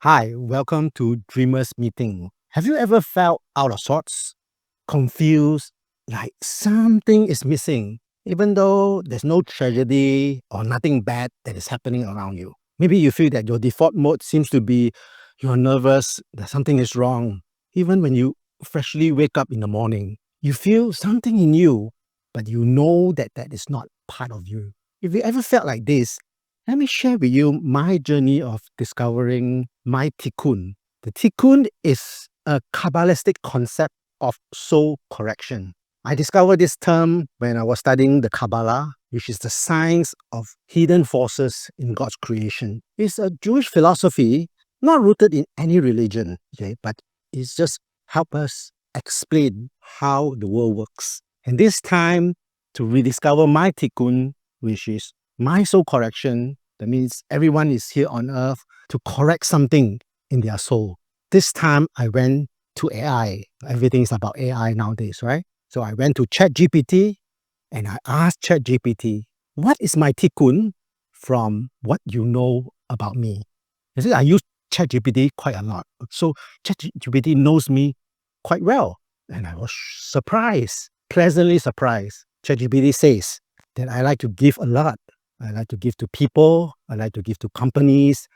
Hi, welcome to Dreamers Meeting. Have you ever felt out of sorts, confused, like something is missing, even though there's no tragedy or nothing bad that is happening around you? Maybe you feel that your default mode seems to be you're nervous, that something is wrong. Even when you freshly wake up in the morning, you feel something in you, but you know that that is not part of you. If you ever felt like this, let me share with you my journey of discovering my Tikkun. The Tikkun is a Kabbalistic concept of soul correction. I discovered this term when I was studying the Kabbalah, which is the science of hidden forces in God's creation. It's a Jewish philosophy, not rooted in any religion, okay, but it's just help us explain how the world works. And this time to rediscover my Tikkun, which is my soul correction, that means everyone is here on earth to correct something in their soul. This time I went to AI. Everything is about AI nowadays, right? So I went to ChatGPT and I asked ChatGPT, what is my tikkun from what you know about me? You see, I use ChatGPT quite a lot. So ChatGPT knows me quite well. And I was surprised, pleasantly surprised. ChatGPT says that I like to give a lot. I like to give to people. I like to give to companies.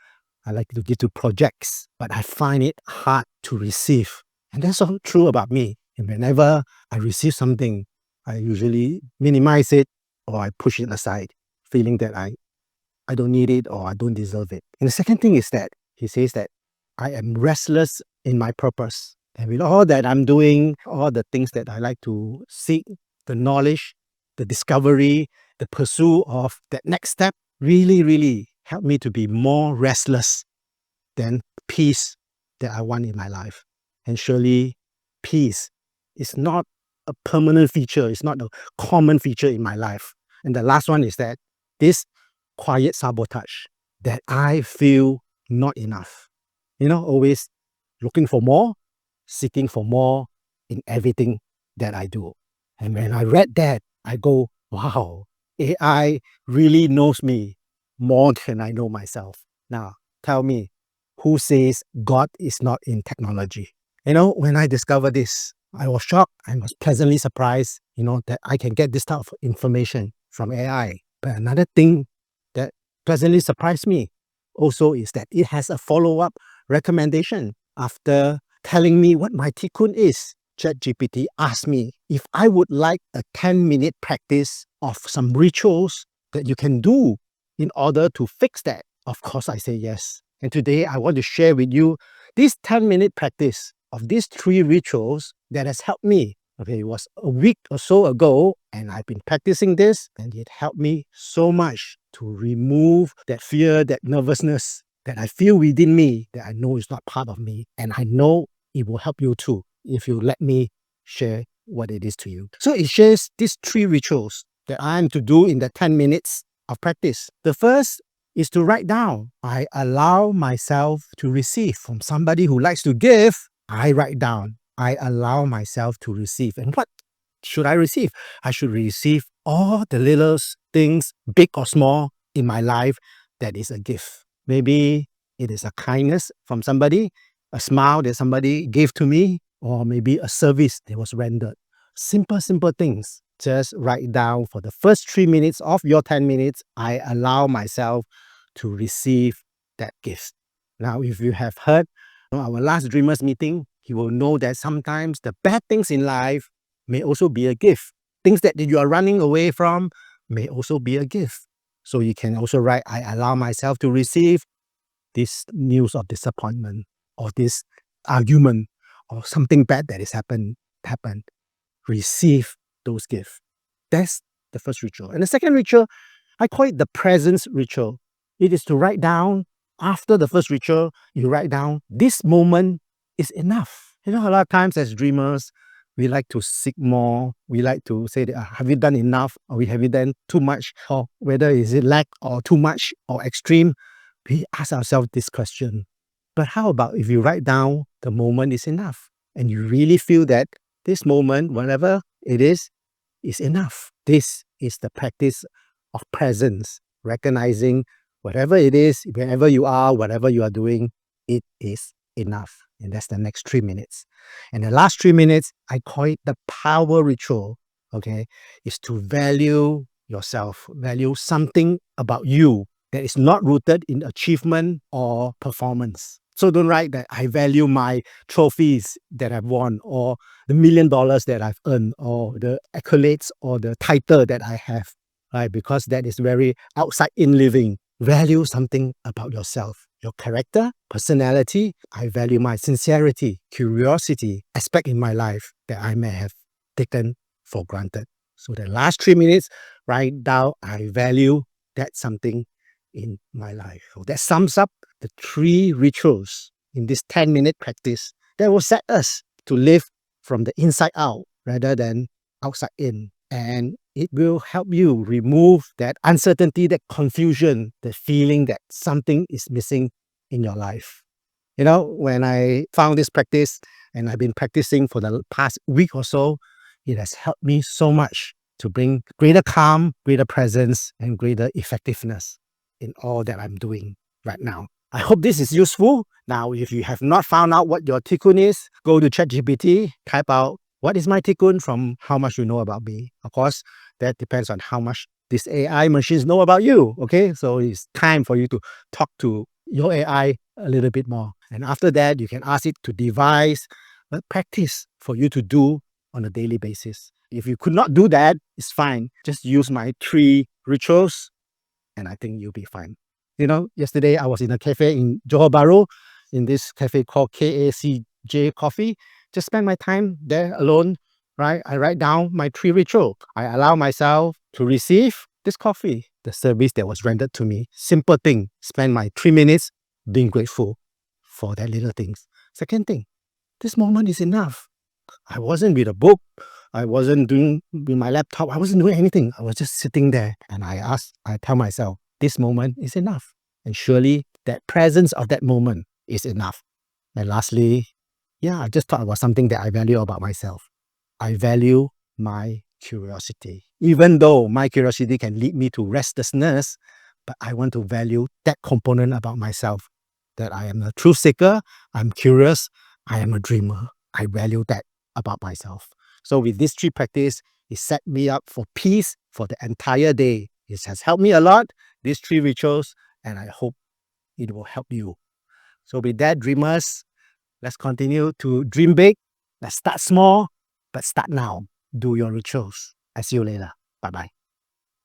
I like to give to projects, but I find it hard to receive. And that's all true about me. And whenever I receive something, I usually minimize it or I push it aside, feeling that I don't need it or I don't deserve it. And the second thing is that he says that I am restless in my purpose. And with all that I'm doing, all the things that I like to seek, the knowledge, the discovery, the pursuit of that next step, really helped me to be more restless than peace that I want in my life. And surely peace is not a permanent feature, it's not a common feature in my life. And the last one is that this quiet sabotage that I feel not enough. Always looking for more, seeking for more in everything that I do. And when I read that, I go, wow, AI really knows me more than I know myself. Now, tell me, who says God is not in technology? When I discovered this, I was shocked. I was pleasantly surprised, that I can get this type of information from AI. But another thing that pleasantly surprised me also is that it has a follow-up recommendation after telling me what my tikkun is. ChatGPT asked me if I would like a 10-minute practice of some rituals that you can do in order to fix that. Of course, I say yes. And today I want to share with you this 10-minute practice of these 3 rituals that has helped me. Okay, it was a week or so ago, and I've been practicing this, and it helped me so much to remove that fear, that nervousness that I feel within me that I know is not part of me. And I know it will help you too if you let me share what it is to you. So it shares these 3 rituals that I am to do in the 10 minutes of practice. The first is to write down. I allow myself to receive from somebody who likes to give. I write down. I allow myself to receive. And what should I receive? I should receive all the little things, big or small, in my life that is a gift. Maybe it is a kindness from somebody, a smile that somebody gave to me, or maybe a service that was rendered. Simple things. Just write down for the first 3 minutes of your 10 minutes, I allow myself to receive that gift. Now, if you have heard our last Dreamers meeting, you will know that sometimes the bad things in life may also be a gift. Things that you are running away from may also be a gift. So you can also write, I allow myself to receive this news of disappointment or this argument or something bad that has happened. Receive those gifts. That's the first ritual. And the second ritual, I call it the presence ritual. It is to write down, after the first ritual, you write down, this moment is enough. A lot of times as dreamers, we like to seek more. We like to say, that, have you done enough? Or have you done too much? Or whether is it lack or too much or extreme? We ask ourselves this question. But how about if you write down the moment is enough? And you really feel that this moment, whatever it is enough. This is the practice of presence, recognizing whatever it is, wherever you are, whatever you are doing, it is enough. And that's the next 3 minutes. And the last 3 minutes, I call it the power ritual, okay, is to value yourself, value something about you that is not rooted in achievement or performance. So don't write that I value my trophies that I've won, or the $1,000,000 that I've earned, or the accolades or the title that I have, right? Because that is very outside in living. Value something about yourself, your character, personality. I value my sincerity, curiosity, aspect in my life that I may have taken for granted. So the last 3 minutes, write down, I value that something in my life. So that sums up the 3 rituals in this 10-minute practice that will set us to live from the inside out rather than outside in. And it will help you remove that uncertainty, that confusion, the feeling that something is missing in your life. You know, when I found this practice and I've been practicing for the past week or so, it has helped me so much to bring greater calm, greater presence, and greater effectiveness in all that I'm doing right now. I hope this is useful. Now, if you have not found out what your Tikkun is, go to ChatGPT, type out what is my Tikkun from how much you know about me. Of course, that depends on how much these AI machines know about you. Okay, so it's time for you to talk to your AI a little bit more. And after that, you can ask it to devise a practice for you to do on a daily basis. If you could not do that, it's fine. Just use my 3 rituals and I think you'll be fine. You know, yesterday I was in a cafe in Johor Bahru, in this cafe called KACJ Coffee. Just spend my time there alone, right? I write down my 3 rituals. I allow myself to receive this coffee, the service that was rendered to me. Simple thing. Spend my 3 minutes being grateful for that little things. Second thing, this moment is enough. I wasn't with a book. I wasn't doing with my laptop. I wasn't doing anything. I was just sitting there and I tell myself, this moment is enough. And surely that presence of that moment is enough. And lastly, yeah, I just thought about something that I value about myself. I value my curiosity. Even though my curiosity can lead me to restlessness, but I want to value that component about myself, that I am a truth seeker, I'm curious, I am a dreamer. I value that about myself. So with this 3 practice, it set me up for peace for the entire day. It has helped me a lot, these 3 rituals, and I hope it will help you. So with that, dreamers, let's continue to dream big. Let's start small, but start now. Do your rituals. I see you later. Bye-bye.